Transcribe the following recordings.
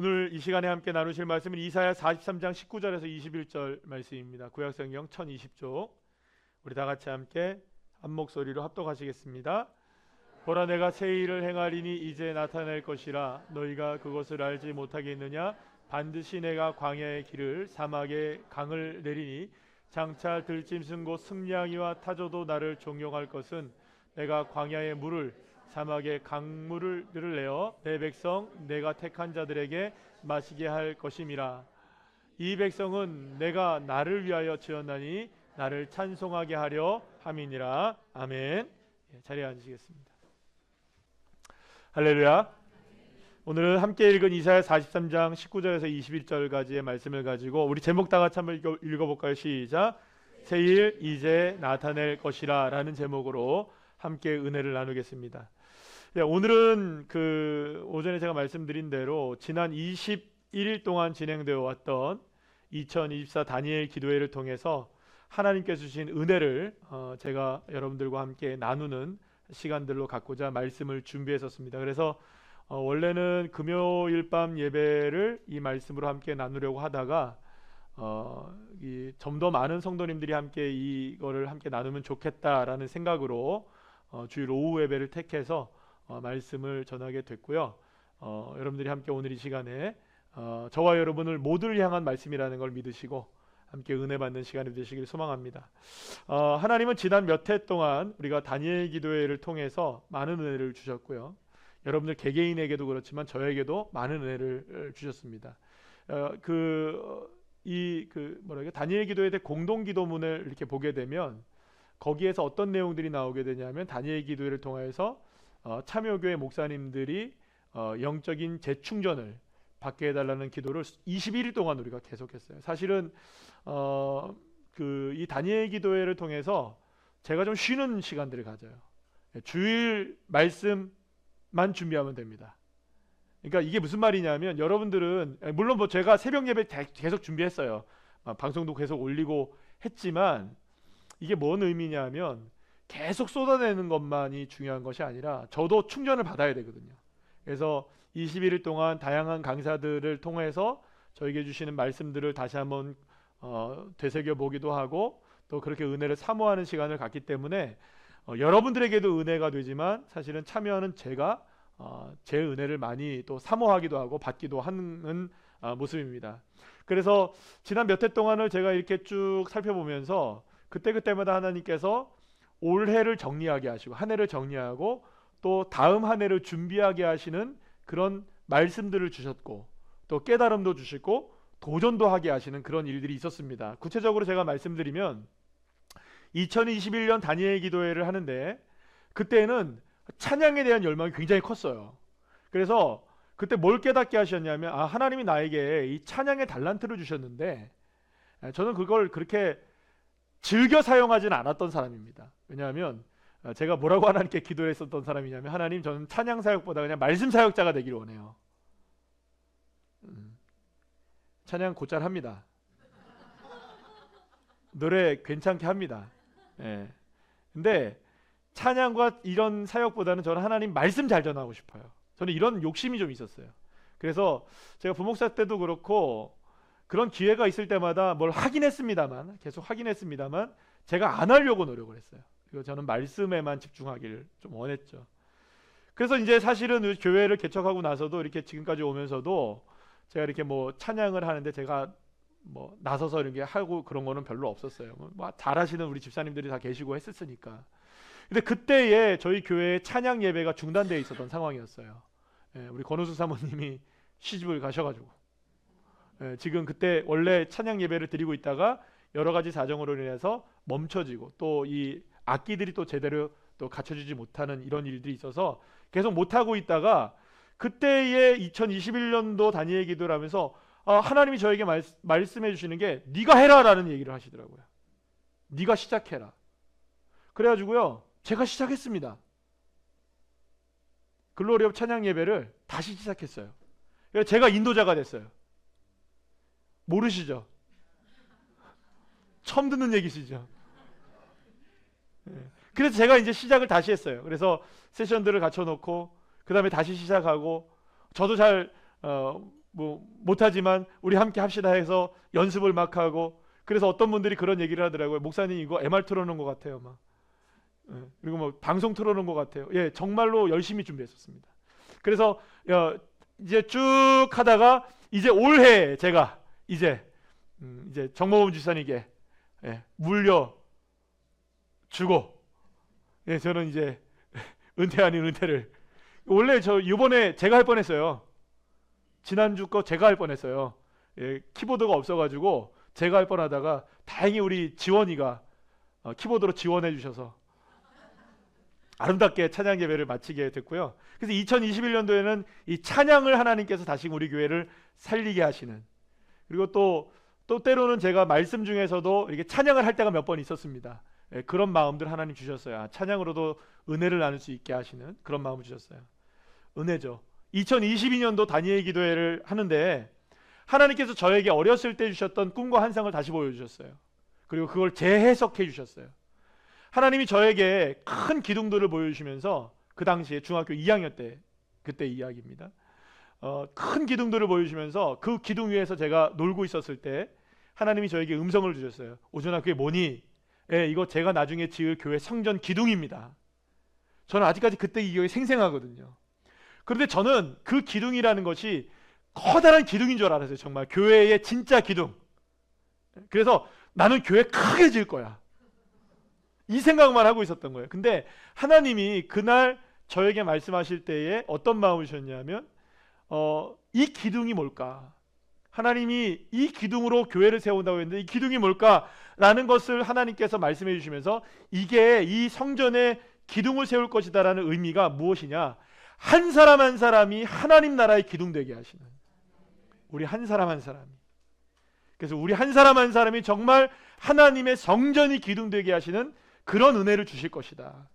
오늘 이 시간에 함께 나누실 말씀은 이사야 43장 19절에서 21절 말씀입니다. 구약성경 1020쪽. 우리 다 같이 함께 한 목소리로 합독하시겠습니다. 보라, 내가 새 일을 행하리니 이제 나타날 것이라. 너희가 그것을 알지 못하겠느냐? 반드시 내가 광야의 길을 사막의 강을 내리니 장차 들짐승 곧 승냥이와 타조도 나를 종용할 것은 내가 광야의 물을 사막의 강물을 내어 내 백성 내가 택한 자들에게 마시게 할 것임이라. 이 백성은 내가 나를 위하여 지었나니 나를 찬송하게 하려 함이니라. 아멘. 자리에 앉으시겠습니다. 할렐루야. 오늘은 함께 읽은 이사야 43장 19절에서 21절까지의 말씀을 가지고 우리 제목 다 같이 한번 읽어볼까요? 시작. 새일 이제 나타낼 것이라 라는 제목으로 함께 은혜를 나누겠습니다. 오늘은 오전에 제가 말씀드린 대로 지난 21일 동안 진행되어 왔던 2024 다니엘 기도회를 통해서 하나님께서 주신 은혜를 제가 여러분들과 함께 나누는 시간들로 갖고자 말씀을 준비했었습니다. 그래서 원래는 금요일 밤 예배를 이 말씀으로 함께 나누려고 하다가 좀 더 많은 성도님들이 함께 이거를 함께 나누면 좋겠다라는 생각으로 주일 오후 예배를 택해서 말씀을 전하게 됐고요. 여러분들이 함께 오늘 이 시간에 저와 여러분을 모두를 향한 말씀이라는 걸 믿으시고 함께 은혜 받는 시간이 되시길 소망합니다. 하나님은 지난 몇 해 동안 우리가 다니엘 기도회를 통해서 많은 은혜를 주셨고요. 여러분들 개개인에게도 그렇지만 저에게도 많은 은혜를 주셨습니다. 다니엘 기도회에 대해 공동 기도문을 이렇게 보게 되면 거기에서 어떤 내용들이 나오게 되냐면 다니엘 기도회를 통해서 참여교회 목사님들이 영적인 재충전을 받게 해달라는 기도를 21일 동안 우리가 계속했어요. 사실은 이 다니엘 기도회를 통해서 제가 좀 쉬는 시간들을 가져요. 주일 말씀만 준비하면 됩니다. 그러니까 이게 무슨 말이냐면 여러분들은 물론 제가 새벽 예배 계속 준비했어요. 방송도 계속 올리고 했지만 이게 뭔 의미냐면 계속 쏟아내는 것만이 중요한 것이 아니라 저도 충전을 받아야 되거든요. 그래서 21일 동안 다양한 강사들을 통해서 저에게 주시는 말씀들을 다시 한번 되새겨 보기도 하고 또 그렇게 은혜를 사모하는 시간을 갖기 때문에 여러분들에게도 은혜가 되지만 사실은 참여하는 제가 제 은혜를 많이 또 사모하기도 하고 받기도 하는 모습입니다. 그래서 지난 몇 해 동안을 제가 이렇게 쭉 살펴보면서 그때마다 하나님께서 올해를 정리하게 하시고 한 해를 정리하고 또 다음 한 해를 준비하게 하시는 그런 말씀들을 주셨고 또 깨달음도 주시고 도전도 하게 하시는 그런 일들이 있었습니다. 구체적으로 제가 말씀드리면 2021년 다니엘 기도회를 하는데 그때는 찬양에 대한 열망이 굉장히 컸어요. 그래서 그때 뭘 깨닫게 하셨냐면 하나님이 나에게 이 찬양의 달란트를 주셨는데 저는 그걸 그렇게 즐겨 사용하지는 않았던 사람입니다. 왜냐하면 제가 뭐라고 하나님께 기도했었던 사람이냐면 하나님, 저는 찬양 사역보다 그냥 말씀 사역자가 되기를 원해요. 찬양 곧잘 합니다. 노래 괜찮게 합니다. 근데 찬양과 이런 사역보다는 저는 하나님 말씀 잘 전하고 싶어요. 저는 이런 욕심이 좀 있었어요. 그래서 제가 부목사 때도 그렇고 그런 기회가 있을 때마다 뭘 하긴 했습니다만 계속 하긴 했습니다만 제가 안 하려고 노력을 했어요. 그리고 저는 말씀에만 집중하기를 좀 원했죠. 그래서 이제 사실은 교회를 개척하고 나서도 이렇게 지금까지 오면서도 제가 이렇게 뭐 찬양을 하는데 제가 뭐 나서서 이렇게 하고 그런 거는 별로 없었어요. 뭐 잘하시는 우리 집사님들이 다 계시고 했었으니까. 근데 그때에 저희 교회의 찬양 예배가 중단되어 있었던 상황이었어요. 우리 권우수 사모님이 시집을 가셔가지고 지금 그때 원래 찬양 예배를 드리고 있다가 여러 가지 사정으로 인해서 멈춰지고 또 이 악기들이 또 제대로 또 갖춰지지 못하는 이런 일들이 있어서 계속 못하고 있다가 그때의 2021년도 다니엘 기도를 하면서 하나님이 저에게 말씀해 주시는 게 네가 해라라는 얘기를 하시더라고요. 네가 시작해라. 그래가지고요 제가 시작했습니다. 글로리업 찬양 예배를 다시 시작했어요. 그래서 제가 인도자가 됐어요. 모르시죠? 처음 듣는 얘기시죠? 그래서 제가 이제 시작을 다시 했어요. 그래서 세션들을 갖춰놓고 그 다음에 다시 시작하고 저도 잘 뭐 못하지만 우리 함께 합시다 해서 연습을 막 하고, 그래서 어떤 분들이 그런 얘기를 하더라고요. 목사님 이거 MR 틀어놓은 것 같아요 막. 그리고 뭐 방송 틀어놓은 것 같아요. 예, 정말로 열심히 준비했었습니다. 그래서 이제 쭉 하다가 이제 올해 제가 이제 정모범 지사님께 물려 주고, 예, 저는 이제 은퇴 아닌 은퇴를, 원래 저 이번에 제가 할 뻔했어요. 지난주 거 제가 할 뻔했어요. 예, 키보드가 없어가지고 제가 할 뻔하다가 다행히 우리 지원이가 키보드로 지원해 주셔서 아름답게 찬양 예배를 마치게 됐고요. 그래서 2021년도에는 이 찬양을 하나님께서 다시 우리 교회를 살리게 하시는, 그리고 또 때로는 제가 말씀 중에서도 이렇게 찬양을 할 때가 몇 번 있었습니다. 예, 그런 마음들 하나님 주셨어요. 찬양으로도 은혜를 나눌 수 있게 하시는 그런 마음을 주셨어요. 은혜죠. 2022년도 다니엘 기도회를 하는데 하나님께서 저에게 어렸을 때 주셨던 꿈과 환상을 다시 보여주셨어요. 그리고 그걸 재해석해 주셨어요. 하나님이 저에게 큰 기둥들을 보여주시면서, 그 당시에 중학교 2학년 때, 그때 이야기입니다. 큰 기둥들을 보여주시면서 그 기둥 위에서 제가 놀고 있었을 때 하나님이 저에게 음성을 주셨어요. 오준아, 그게 뭐니? 예, 이거 제가 나중에 지을 교회 성전 기둥입니다. 저는 아직까지 그때 이 기억이 생생하거든요. 그런데 저는 그 기둥이라는 것이 커다란 기둥인 줄 알았어요. 정말 교회의 진짜 기둥. 그래서 나는 교회 크게 지을 거야, 이 생각만 하고 있었던 거예요. 근데 하나님이 그날 저에게 말씀하실 때에 어떤 마음을 주셨냐면, 이 기둥이 뭘까? 하나님이 이 기둥으로 교회를 세운다고 했는데 이 기둥이 뭘까라는 것을 하나님께서 말씀해 주시면서, 이게 이 성전에 기둥을 세울 것이다라는 의미가 무엇이냐? 한 사람 한 사람이 하나님 나라의 기둥 되게 하시는, 우리 한 사람 한 사람이, 그래서 우리 한 사람 한 사람이 정말 하나님의 성전이 기둥 되게 하시는 그런 은혜를 주실 것이다,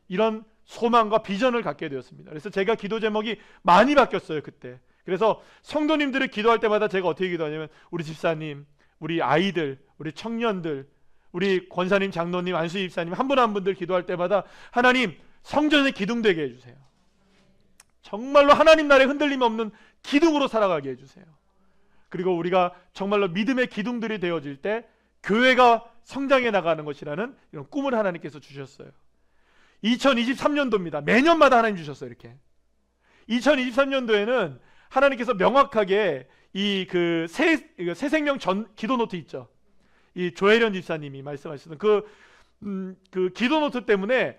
이런 소망과 비전을 갖게 되었습니다. 그래서 제가 기도 제목이 많이 바뀌었어요 그때. 그래서 성도님들을 기도할 때마다 제가 어떻게 기도하냐면, 우리 집사님, 우리 아이들, 우리 청년들, 우리 권사님, 장로님, 안수 집사님 한 분 한 분들 기도할 때마다 하나님 성전의 기둥 되게 해주세요. 정말로 하나님 나라에 흔들림 없는 기둥으로 살아가게 해주세요. 그리고 우리가 정말로 믿음의 기둥들이 되어질 때 교회가 성장해 나가는 것이라는 이런 꿈을 하나님께서 주셨어요. 2023년도입니다. 매년마다 하나님 주셨어요. 이렇게 2023년도에는 하나님께서 명확하게 이 그 새 생명 전 기도 노트 있죠. 이 조혜련 집사님이 말씀하셨던 그 기도 노트 때문에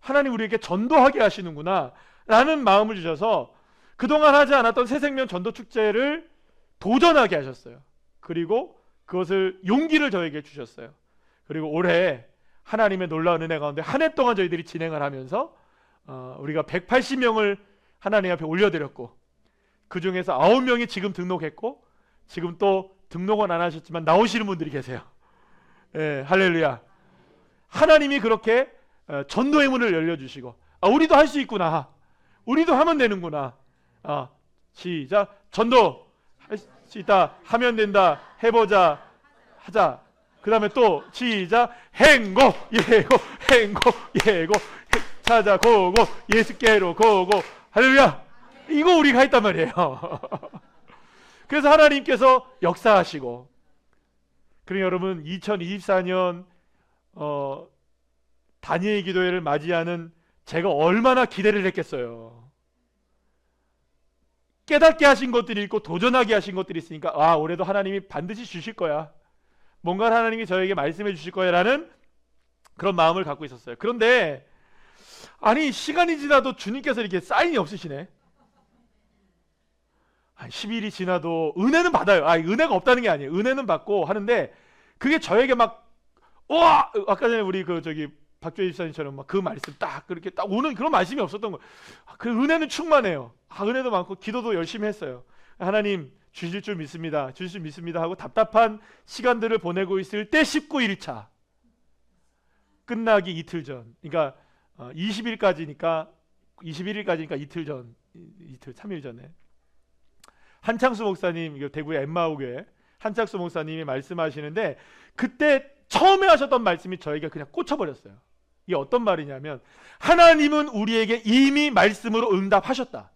하나님 우리에게 전도하게 하시는구나 라는 마음을 주셔서 그동안 하지 않았던 새 생명 전도 축제를 도전하게 하셨어요. 그리고 그것을 용기를 저에게 주셨어요. 그리고 올해 하나님의 놀라운 은혜 가운데 한 해 동안 저희들이 진행을 하면서 우리가 180명을 하나님 앞에 올려드렸고, 그 중에서 9명이 지금 등록했고, 지금 또 등록은 안 하셨지만 나오시는 분들이 계세요. 예, 할렐루야. 하나님이 그렇게 전도의 문을 열려주시고, 우리도 할 수 있구나, 우리도 하면 되는구나, 시작, 전도 할 수 있다, 하면 된다, 해보자, 하자. 그 다음에 또 시작, 행고 예고 행고 예고 찾아 고고 예수께로 고고, 할렐루야. 이거 우리가 했단 말이에요. 그래서 하나님께서 역사하시고, 그러니 여러분 2024년 다니엘 기도회를 맞이하는 제가 얼마나 기대를 했겠어요. 깨닫게 하신 것들이 있고 도전하게 하신 것들이 있으니까 올해도 하나님이 반드시 주실 거야, 뭔가 하나님이 저에게 말씀해 주실 거야 라는 그런 마음을 갖고 있었어요. 그런데 아니 시간이 지나도 주님께서 이렇게 사인이 없으시네. 10일이 지나도 은혜는 받아요. 은혜가 없다는 게 아니에요. 은혜는 받고 하는데 그게 저에게 막 아까 전에 우리 박조희 집사님처럼 막 그 말씀 딱 그렇게 딱 오는 그런 말씀이 없었던 거예요. 그 은혜는 충만해요. 은혜도 많고 기도도 열심히 했어요. 하나님 주실 줄 믿습니다, 주실 줄 믿습니다 하고 답답한 시간들을 보내고 있을 때 19일차 끝나기 이틀 전, 그러니까 21일까지니까 이틀 전, 3일 전에 한창수 목사님, 대구의 엠마오교회 한창수 목사님이 말씀하시는데, 그때 처음에 하셨던 말씀이 저에게 그냥 꽂혀버렸어요. 이게 어떤 말이냐면, 하나님은 우리에게 이미 말씀으로 응답하셨다.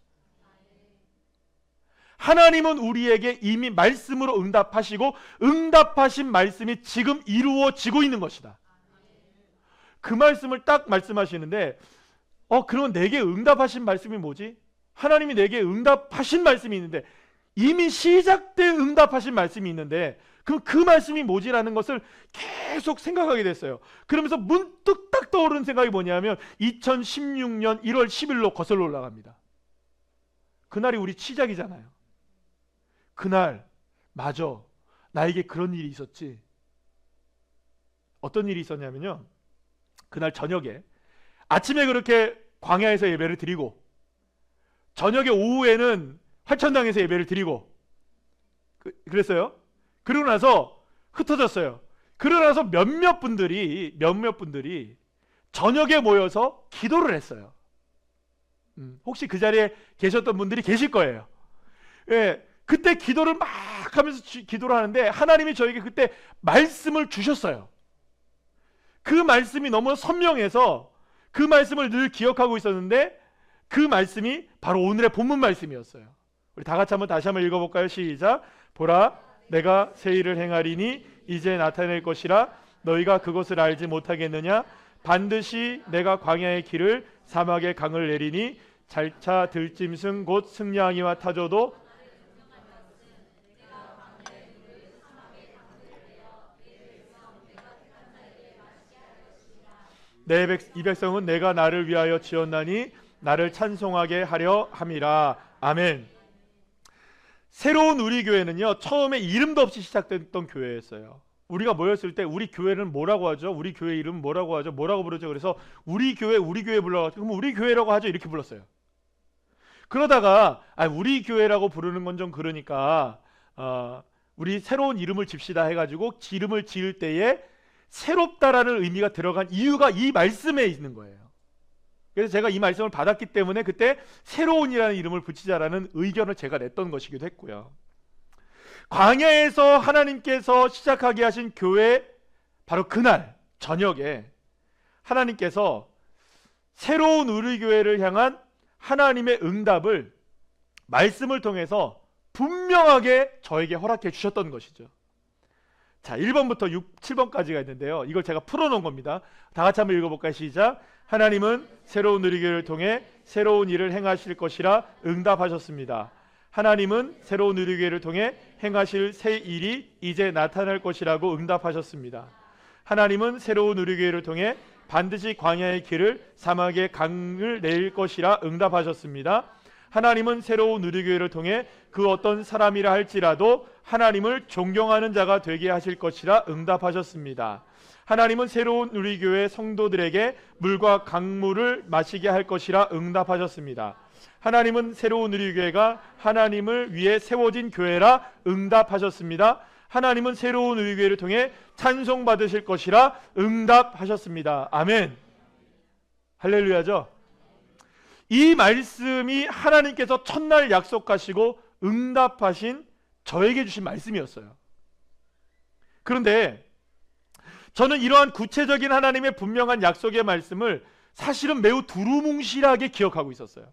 하나님은 우리에게 이미 말씀으로 응답하시고 응답하신 말씀이 지금 이루어지고 있는 것이다. 그 말씀을 딱 말씀하시는데 그러면 내게 응답하신 말씀이 뭐지? 하나님이 내게 응답하신 말씀이 있는데 이미 시작된 응답하신 말씀이 있는데 그럼 그 말씀이 뭐지라는 것을 계속 생각하게 됐어요. 그러면서 문득 딱 떠오르는 생각이 뭐냐면 2016년 1월 10일로 거슬러 올라갑니다. 그날이 우리 시작이잖아요. 그날 맞아, 나에게 그런 일이 있었지. 어떤 일이 있었냐면요, 그날 저녁에 아침에 그렇게 광야에서 예배를 드리고 저녁에 오후에는 화천당에서 예배를 드리고 그랬어요. 그러고 나서 흩어졌어요. 그러고 나서 몇몇 분들이 저녁에 모여서 기도를 했어요. 혹시 그 자리에 계셨던 분들이 계실 거예요. 예, 그때 기도를 막 하면서 기도를 하는데 하나님이 저에게 그때 말씀을 주셨어요. 그 말씀이 너무 선명해서 그 말씀을 늘 기억하고 있었는데 그 말씀이 바로 오늘의 본문 말씀이었어요. 우리 다 같이 다시 한번 읽어볼까요? 시작. 보라, 내가 새 일을 행하리니 이제 나타낼 것이라 너희가 그것을 알지 못하겠느냐? 반드시 내가 광야의 길을 사막의 강을 내리니 잘차 들짐승 곧 승냥이와 타조도 이 백성은 내가 나를 위하여 지었나니 나를 찬송하게 하려 함이라. 아멘. 새로운 우리 교회는요, 처음에 이름도 없이 시작됐던 교회였어요. 우리가 모였을 때 우리 교회는 뭐라고 하죠? 우리 교회 이름 뭐라고 하죠? 뭐라고 부르죠? 그래서 우리 교회 불러가지고 그럼 우리 교회라고 하죠? 이렇게 불렀어요. 그러다가 우리 교회라고 부르는 건 좀 그러니까 우리 새로운 이름을 집시다 해가지고 이름을 지을 때에 새롭다라는 의미가 들어간 이유가 이 말씀에 있는 거예요. 그래서 제가 이 말씀을 받았기 때문에 그때 새로운이라는 이름을 붙이자라는 의견을 제가 냈던 것이기도 했고요. 광야에서 하나님께서 시작하게 하신 교회, 바로 그날 저녁에 하나님께서 새로운 우리 교회를 향한 하나님의 응답을 말씀을 통해서 분명하게 저에게 허락해 주셨던 것이죠. 자, 1번부터 7번까지가 있는데요, 이걸 제가 풀어놓은 겁니다. 다 같이 한번 읽어볼까요? 시작. 하나님은 새로운 우리 교회를 통해 새로운 일을 행하실 것이라 응답하셨습니다. 하나님은 새로운 우리 교회를 통해 행하실 새 일이 이제 나타날 것이라고 응답하셨습니다. 하나님은 새로운 우리 교회를 통해 반드시 광야의 길을 사막의 강을 내릴 것이라 응답하셨습니다. 하나님은 새로운 우리 교회를 통해 그 어떤 사람이라 할지라도 하나님을 존경하는 자가 되게 하실 것이라 응답하셨습니다. 하나님은 새로운 우리 교회 성도들에게 물과 강물을 마시게 할 것이라 응답하셨습니다. 하나님은 새로운 우리 교회가 하나님을 위해 세워진 교회라 응답하셨습니다. 하나님은 새로운 우리 교회를 통해 찬송 받으실 것이라 응답하셨습니다. 아멘. 할렐루야죠. 이 말씀이 하나님께서 첫날 약속하시고 응답하신 저에게 주신 말씀이었어요. 그런데 저는 이러한 구체적인 하나님의 분명한 약속의 말씀을 사실은 매우 두루뭉실하게 기억하고 있었어요.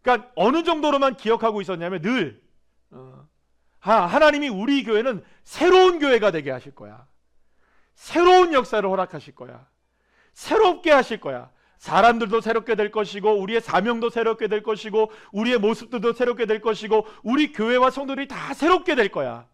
그러니까 어느 정도로만 기억하고 있었냐면 늘 하나님이 우리 교회는 새로운 교회가 되게 하실 거야. 새로운 역사를 허락하실 거야. 새롭게 하실 거야. 사람들도 새롭게 될 것이고 우리의 사명도 새롭게 될 것이고 우리의 모습들도 새롭게 될 것이고 우리 교회와 성도들이 다 새롭게 될 거야.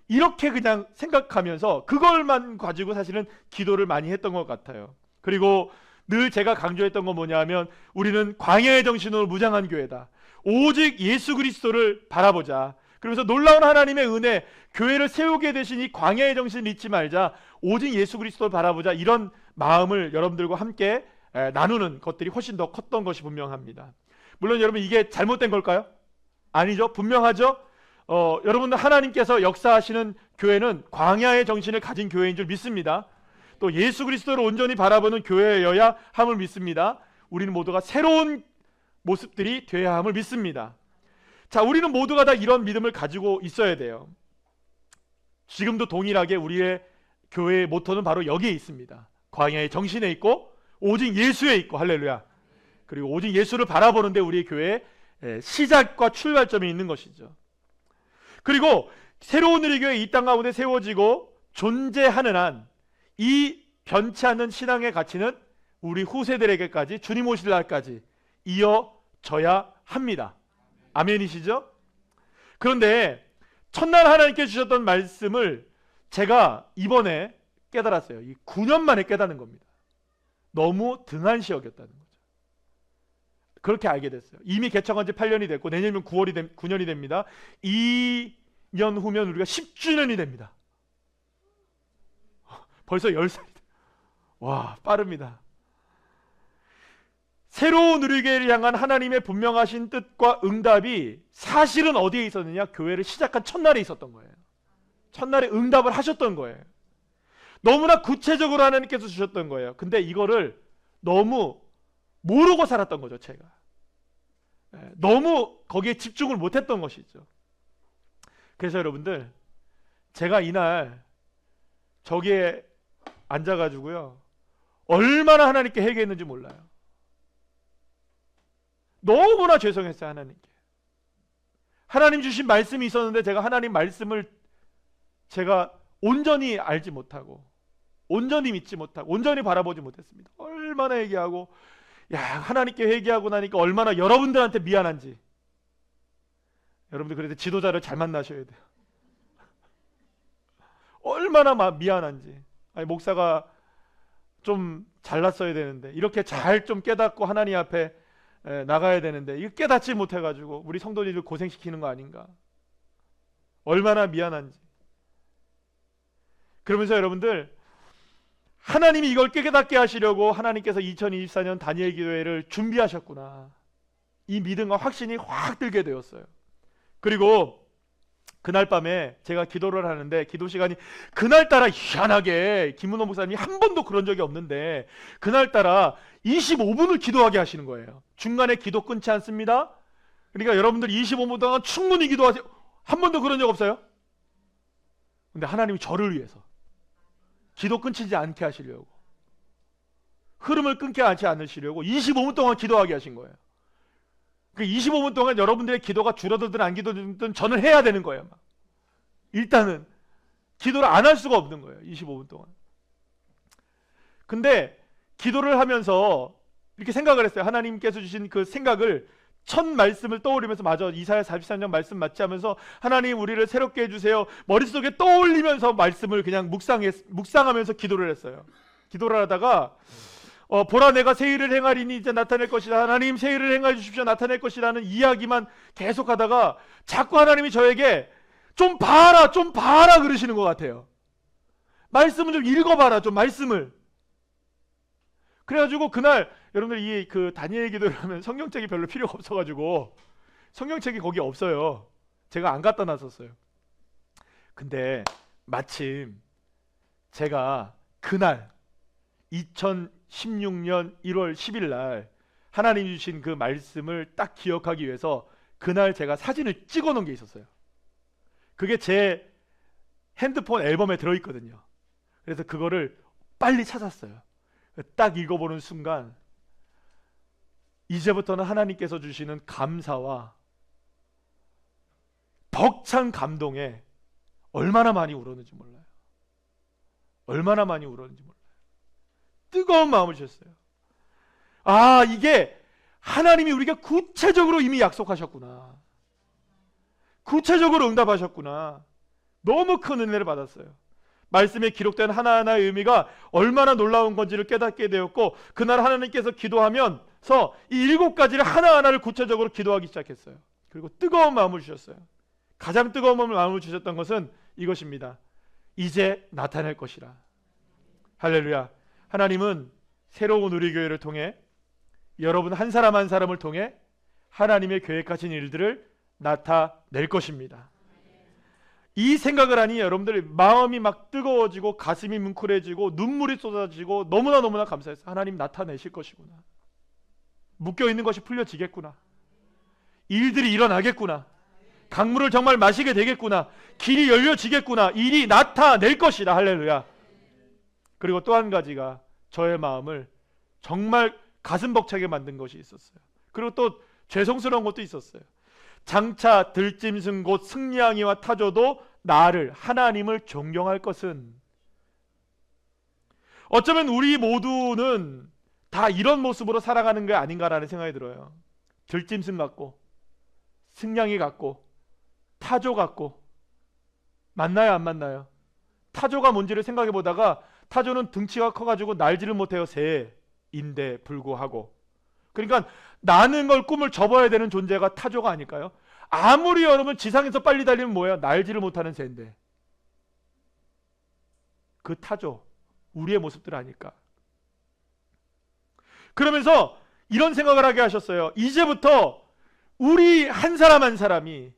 이렇게 그냥 생각하면서 그걸만 가지고 사실은 기도를 많이 했던 것 같아요. 그리고 늘 제가 강조했던 건 뭐냐면 우리는 광야의 정신으로 무장한 교회다. 오직 예수 그리스도를 바라보자. 그러면서 놀라운 하나님의 은혜, 교회를 세우게 되신 이 광야의 정신을 잊지 말자. 오직 예수 그리스도를 바라보자. 이런 마음을 여러분들과 함께 나누는 것들이 훨씬 더 컸던 것이 분명합니다. 물론 여러분 이게 잘못된 걸까요? 아니죠. 분명하죠. 여러분들 하나님께서 역사하시는 교회는 광야의 정신을 가진 교회인 줄 믿습니다. 또 예수 그리스도를 온전히 바라보는 교회여야 함을 믿습니다. 우리는 모두가 새로운 모습들이 되어야 함을 믿습니다. 자, 우리는 모두가 다 이런 믿음을 가지고 있어야 돼요. 지금도 동일하게 우리의 교회의 모토는 바로 여기에 있습니다. 광야의 정신에 있고 오직 예수에 있고, 할렐루야. 그리고 오직 예수를 바라보는데 우리의 교회에 시작과 출발점이 있는 것이죠. 그리고 새로운 우리교회 이 땅 가운데 세워지고 존재하는 한 이 변치 않는 신앙의 가치는 우리 후세들에게까지 주님 오실 날까지 이어져야 합니다. 아멘이시죠? 그런데 첫날 하나님께 주셨던 말씀을 제가 이번에 깨달았어요. 이 9년 만에 깨닫는 겁니다. 너무 등한시 여겼다는 거죠. 그렇게 알게 됐어요. 이미 개척한 지 8년이 됐고 내년이면 9년이 됩니다. 2년 후면 우리가 10주년이 됩니다. 벌써 10살이 돼요. 와, 빠릅니다. 새로운 누리교회를 향한 하나님의 분명하신 뜻과 응답이 사실은 어디에 있었느냐? 교회를 시작한 첫날에 있었던 거예요. 첫날에 응답을 하셨던 거예요. 너무나 구체적으로 하나님께서 주셨던 거예요. 근데 이거를 너무 모르고 살았던 거죠, 제가. 너무 거기에 집중을 못했던 것이죠. 그래서 여러분들, 제가 이날 저기에 앉아가지고요, 얼마나 하나님께 회개했는지 몰라요. 너무나 죄송했어요, 하나님께. 하나님 주신 말씀이 있었는데 제가 하나님 말씀을 제가 온전히 알지 못하고 온전히 믿지 못하고 온전히 바라보지 못했습니다. 얼마나 회개하고, 하나님께 회개하고 나니까 얼마나 여러분들한테 미안한지. 여러분들 그래도 지도자를 잘 만나셔야 돼요. 얼마나 미안한지. 아니, 목사가 좀 잘났어야 되는데, 이렇게 잘 좀 깨닫고 하나님 앞에 나가야 되는데 이거 깨닫지 못해가지고 우리 성도님들 고생시키는 거 아닌가. 얼마나 미안한지. 그러면서 여러분들, 하나님이 이걸 깨닫게 하시려고 하나님께서 2024년 다니엘 기도회를 준비하셨구나, 이 믿음과 확신이 확 들게 되었어요. 그리고 그날 밤에 제가 기도를 하는데, 기도 시간이 그날따라 희한하게 김문호 목사님이 한 번도 그런 적이 없는데 그날따라 25분을 기도하게 하시는 거예요. 중간에 기도 끊지 않습니다. 그러니까 여러분들 25분 동안 충분히 기도하세요. 한 번도 그런 적 없어요? 근데 하나님이 저를 위해서 기도 끊치지 않게 하시려고, 흐름을 끊게 하지 않으시려고 25분 동안 기도하게 하신 거예요. 그 25분 동안 여러분들의 기도가 줄어들든 안 줄어들든 저는 해야 되는 거예요. 일단은 기도를 안 할 수가 없는 거예요, 25분 동안. 근데 기도를 하면서 이렇게 생각을 했어요. 하나님께서 주신 그 생각을, 첫 말씀을 떠올리면서, 맞아, 이사야 43년 말씀 맞지 하면서, 하나님 우리를 새롭게 해주세요, 머릿속에 떠올리면서 말씀을 그냥 묵상하면서 기도를 했어요. 기도를 하다가 보라, 내가 새 일을 행하리니 이제 나타낼 것이다, 하나님 새 일을 행해 주십시오, 나타낼 것이라는 이야기만 계속 하다가 자꾸 하나님이 저에게 좀 봐라 그러시는 것 같아요. 말씀을 좀 읽어봐라, 좀 말씀을. 그래가지고 그날 여러분들 이 그 다니엘 기도를 하면 성경책이 별로 필요가 없어가지고 성경책이 거기 없어요. 제가 안 갖다 놨었어요. 근데 마침 제가 그날 2016년 1월 10일 날 하나님 주신 그 말씀을 딱 기억하기 위해서 그날 제가 사진을 찍어 놓은 게 있었어요. 그게 제 핸드폰 앨범에 들어있거든요. 그래서 그거를 빨리 찾았어요. 딱 읽어보는 순간 이제부터는 하나님께서 주시는 감사와 벅찬 감동에 얼마나 많이 울었는지 몰라요. 얼마나 많이 울었는지 몰라요. 뜨거운 마음을 주셨어요. 아, 이게 하나님이 우리가 구체적으로 이미 약속하셨구나, 구체적으로 응답하셨구나. 너무 큰 은혜를 받았어요. 말씀에 기록된 하나하나의 의미가 얼마나 놀라운 건지를 깨닫게 되었고, 그날 하나님께서 기도하면서 이 7가지를 하나하나를 구체적으로 기도하기 시작했어요. 그리고 뜨거운 마음을 주셨어요. 가장 뜨거운 마음을 주셨던 것은 이것입니다. 이제 나타낼 것이라. 할렐루야. 하나님은 새로운 우리 교회를 통해, 여러분 한 사람 한 사람을 통해 하나님의 계획하신 일들을 나타낼 것입니다. 이 생각을 하니 여러분들 마음이 막 뜨거워지고 가슴이 뭉클해지고 눈물이 쏟아지고 너무나 감사했어요. 하나님 나타내실 것이구나. 묶여있는 것이 풀려지겠구나. 일들이 일어나겠구나. 강물을 정말 마시게 되겠구나. 길이 열려지겠구나. 일이 나타낼 것이다. 할렐루야. 그리고 또 한 가지가 저의 마음을 정말 가슴 벅차게 만든 것이 있었어요. 그리고 또 죄송스러운 것도 있었어요. 장차 들짐승 곧 승냥이와 타조도 나를, 하나님을 존경할 것은, 어쩌면 우리 모두는 다 이런 모습으로 살아가는 게 아닌가라는 생각이 들어요. 들짐승 같고 승냥이 같고 타조 같고. 맞나요 안 맞나요? 타조가 뭔지를 생각해 보다가, 타조는 등치가 커가지고 날지를 못해요. 새인데 불구하고. 그러니까 나는 걸 꿈을 접어야 되는 존재가 타조가 아닐까요? 아무리 여러분 지상에서 빨리 달리면 뭐예요? 날지를 못하는 새인데. 그 타조, 우리의 모습들 아닐까. 그러면서 이런 생각을 하게 하셨어요. 이제부터 우리 한 사람 한 사람이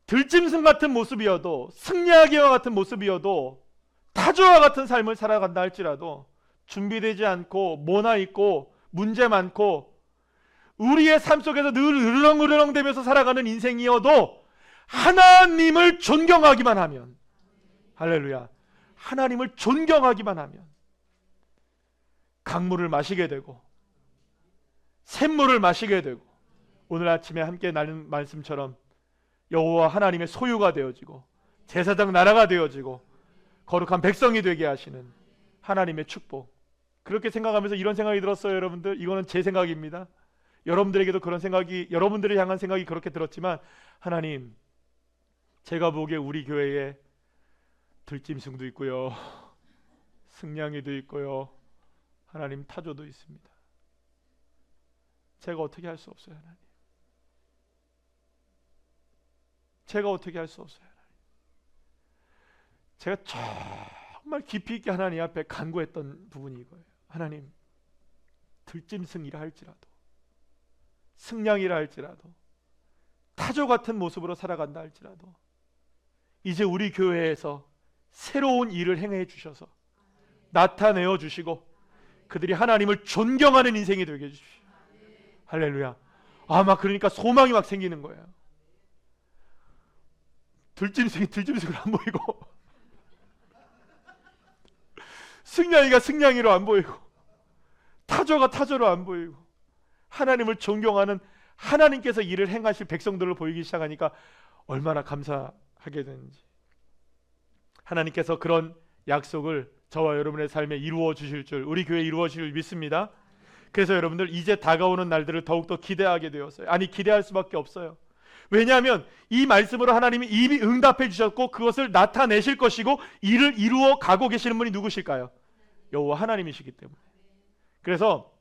들짐승 같은 모습이어도, 승냥이와 같은 모습이어도, 타조와 같은 삶을 살아간다 할지라도, 준비되지 않고 모나 있고 문제 많고 우리의 삶 속에서 늘 으르렁으르렁 대면서 살아가는 인생이어도 하나님을 존경하기만 하면, 할렐루야, 하나님을 존경하기만 하면 강물을 마시게 되고 샘물을 마시게 되고, 오늘 아침에 함께 나눈 말씀처럼 여호와 하나님의 소유가 되어지고 제사장 나라가 되어지고 거룩한 백성이 되게 하시는 하나님의 축복. 그렇게 생각하면서 이런 생각이 들었어요. 여러분들, 이거는 제 생각입니다. 여러분들에게도 그런 생각이, 여러분들을 향한 생각이 그렇게 들었지만, 하나님, 제가 보기에 우리 교회에 들짐승도 있고요, 승냥이도 있고요, 하나님 타조도 있습니다. 제가 어떻게 할 수 없어요. 하나님, 제가 어떻게 할 수 없어요. 하나님, 제가 정말 깊이 있게 하나님 앞에 간구했던 부분이 이거예요. 하나님, 들짐승이라 할지라도, 승냥이라 할지라도, 타조 같은 모습으로 살아간다 할지라도, 이제 우리 교회에서 새로운 일을 행해 주셔서 나타내어 주시고 그들이 하나님을 존경하는 인생이 되게 해주십시오. 할렐루야. 막 그러니까 소망이 막 생기는 거예요. 들짐승이 들짐승으로 안 보이고 승냥이가 승냥이로 안 보이고 타조가 타조로 안 보이고, 하나님을 존경하는 하나님께서 일을 행하실 백성들을 보이기 시작하니까 얼마나 감사하게 되는지. 하나님께서 그런 약속을 저와 여러분의 삶에 이루어 주실 줄, 우리 교회에 이루어 주실 줄 믿습니다. 그래서 여러분들, 이제 다가오는 날들을 더욱더 기대하게 되었어요. 아니, 기대할 수밖에 없어요. 왜냐하면 이 말씀으로 하나님이 이미 응답해 주셨고 그것을 나타내실 것이고 이를 이루어 가고 계시는 분이 누구실까요? 여호와 하나님이시기 때문에. 그래서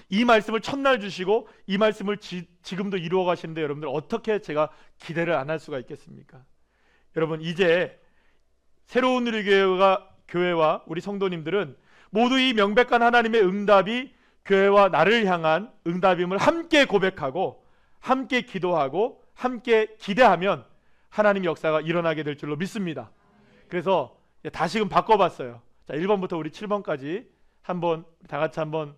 이 말씀을 첫날 주시고 이 말씀을 지금도 이루어 가시는데, 여러분들 어떻게 제가 기대를 안 할 수가 있겠습니까? 여러분, 이제 새로운 우리 교회와 우리 성도님들은 모두 이 명백한 하나님의 응답이 교회와 나를 향한 응답임을 함께 고백하고 함께 기도하고 함께 기대하면 하나님 역사가 일어나게 될 줄로 믿습니다. 그래서 다시금 바꿔봤어요. 자, 1번부터 우리 7번까지 한번 다 같이 한번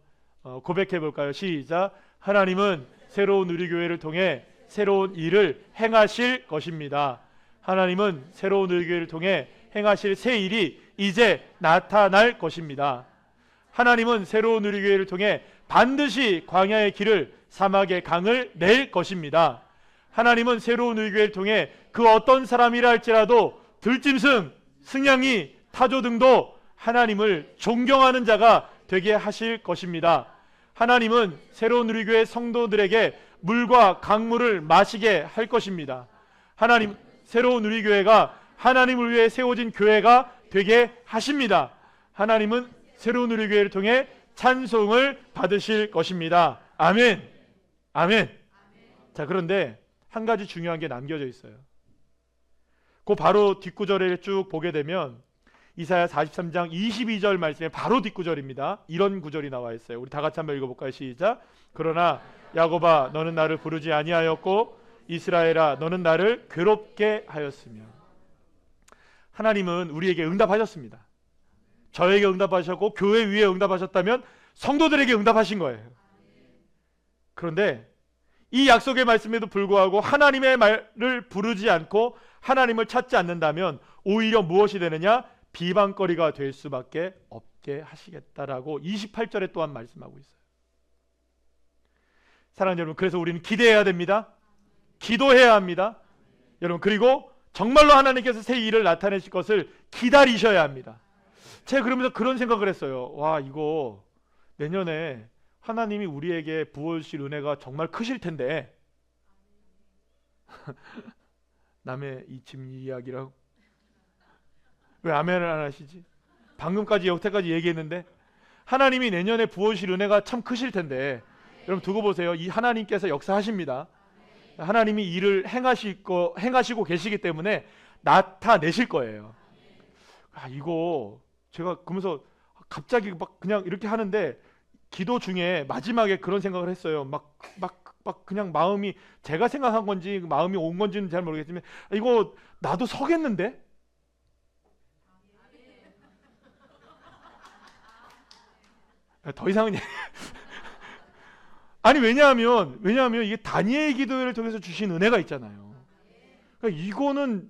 고백해 볼까요? 시작. 하나님은 새로운 우리 교회를 통해 새로운 일을 행하실 것입니다. 하나님은 새로운 우리 교회를 통해 행하실 새 일이 이제 나타날 것입니다. 하나님은 새로운 우리 교회를 통해 반드시 광야의 길을, 사막의 강을 낼 것입니다. 하나님은 새로운 우리 교회를 통해 그 어떤 사람이라 할지라도 들짐승, 승냥이, 타조 등도 하나님을 존경하는 자가 되게 하실 것입니다. 하나님은 새로운 우리 교회 성도들에게 물과 강물을 마시게 할 것입니다. 하나님, 새로운 우리 교회가 하나님을 위해 세워진 교회가 되게 하십니다. 하나님은 새로운 우리 교회를 통해 찬송을 받으실 것입니다. 아멘. 아멘. 자, 그런데 한 가지 중요한 게 남겨져 있어요. 그 바로 뒷구절에 쭉 보게 되면 이사야 43장 22절 말씀에 바로 뒷구절입니다. 이런 구절이 나와 있어요. 우리 다 같이 한번 읽어볼까요? 시작. 그러나 야곱아, 너는 나를 부르지 아니하였고 이스라엘아, 너는 나를 괴롭게 하였으며. 하나님은 우리에게 응답하셨습니다. 저에게 응답하셨고 교회 위에 응답하셨다면 성도들에게 응답하신 거예요. 그런데 이 약속의 말씀에도 불구하고 하나님의 말을 부르지 않고 하나님을 찾지 않는다면 오히려 무엇이 되느냐? 비방거리가 될 수밖에 없게 하시겠다라고 28절에 또한 말씀하고 있어요. 사랑하는 여러분, 그래서 우리는 기대해야 됩니다. 기도해야 합니다. 여러분, 그리고 정말로 하나님께서 새 일을 나타내실 것을 기다리셔야 합니다. 제가 그러면서 그런 생각을 했어요. 와, 이거 내년에 하나님이 우리에게 부어주실 은혜가 정말 크실 텐데 남의 이 집 이야기라고 왜 아멘을 안 하시지? 방금까지 여태까지 얘기했는데 하나님이 내년에 부어주실 은혜가 참 크실 텐데 여러분 두고 보세요. 이 하나님께서 역사하십니다. 하나님이 일을 행하시고 계시기 때문에 나타내실 거예요. 아, 이거 제가 그러면서 갑자기 막 그냥 이렇게 하는데 기도 중에 마지막에 그런 생각을 했어요. 막 그냥 마음이 제가 생각한 건지 마음이 온 건지는 잘 모르겠지만 이거 나도 서겠는데? 더 이상은 아니 왜냐하면 이게 다니엘의 기도를 통해서 주신 은혜가 있잖아요. 그러니까 이거는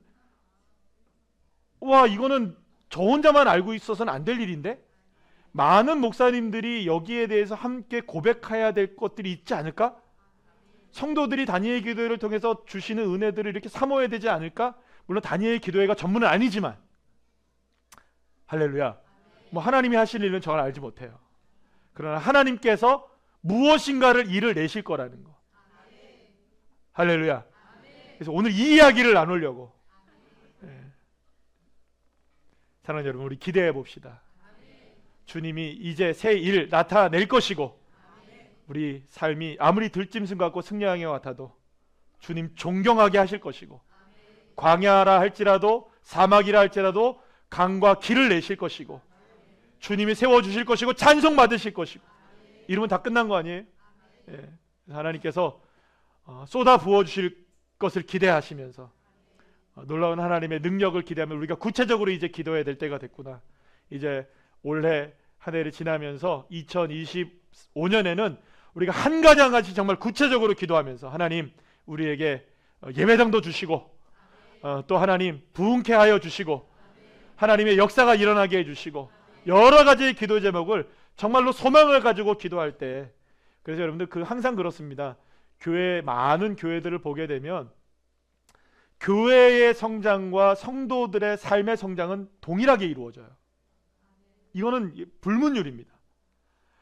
저 혼자만 알고 있어서는 안 될 일인데 많은 목사님들이 여기에 대해서 함께 고백해야 될 것들이 있지 않을까? 성도들이 다니엘 기도회를 통해서 주시는 은혜들을 이렇게 사모해야 되지 않을까? 물론 다니엘 기도회가 전문은 아니지만 할렐루야. 뭐 하나님이 하실 일은 저는 알지 못해요. 그러나 하나님께서 무엇인가를 일을 내실 거라는 거. 할렐루야. 그래서 오늘 이 이야기를 나누려고. 사랑하는 여러분, 우리 기대해 봅시다. 주님이 이제 새 일 나타낼 것이고 우리 삶이 아무리 들짐승 같고 승려양의 같아도 주님 존경하게 하실 것이고 광야라 할지라도 사막이라 할지라도 강과 길을 내실 것이고 주님이 세워주실 것이고 찬송 받으실 것이고 이러면 다 끝난 거 아니에요? 예. 하나님께서 쏟아 부어주실 것을 기대하시면서 놀라운 하나님의 능력을 기대하면 우리가 구체적으로 이제 기도해야 될 때가 됐구나. 이제 올해 한 해를 지나면서 2025년에는 우리가 한 가지 한 가지 정말 구체적으로 기도하면서 하나님 우리에게 예배당도 주시고 또 하나님 부흥케 하여 주시고 하나님의 역사가 일어나게 해주시고 여러 가지의 기도 제목을 정말로 소망을 가지고 기도할 때 그래서 여러분들 항상 그렇습니다. 많은 교회들을 보게 되면 교회의 성장과 성도들의 삶의 성장은 동일하게 이루어져요. 이거는 불문율입니다.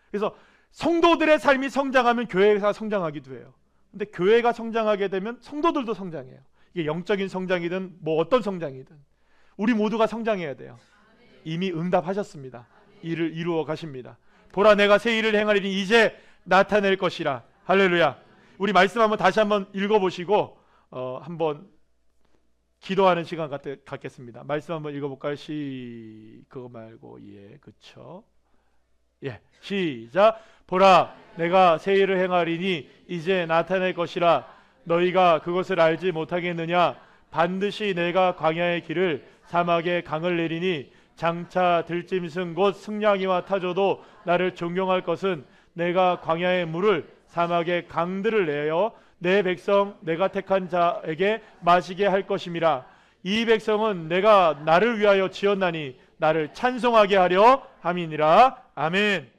그래서 성도들의 삶이 성장하면 교회가 성장하기도 해요. 근데 교회가 성장하게 되면 성도들도 성장해요. 이게 영적인 성장이든 뭐 어떤 성장이든 우리 모두가 성장해야 돼요. 이미 응답하셨습니다. 일을 이루어 가십니다. 보라 내가 새 일을 행하리니 이제 나타낼 것이라. 할렐루야. 우리 말씀 한번 다시 한번 읽어보시고 한번 기도하는 시간 갖겠습니다. 말씀 한번 읽어볼까요? 그거 말고 그쵸? 시작. 보라 내가 새 일을 행하리니 이제 나타낼 것이라. 너희가 그것을 알지 못하겠느냐? 반드시 내가 광야의 길을 사막에 강을 내리니 장차 들짐승 곧 승냥이와 타조도 나를 존경할 것은 내가 광야의 물을 사막의 강들을 내어 내 백성 내가 택한 자에게 마시게 할 것임이라. 이 백성은 내가 나를 위하여 지었나니 나를 찬송하게 하려 함이니라. 아멘.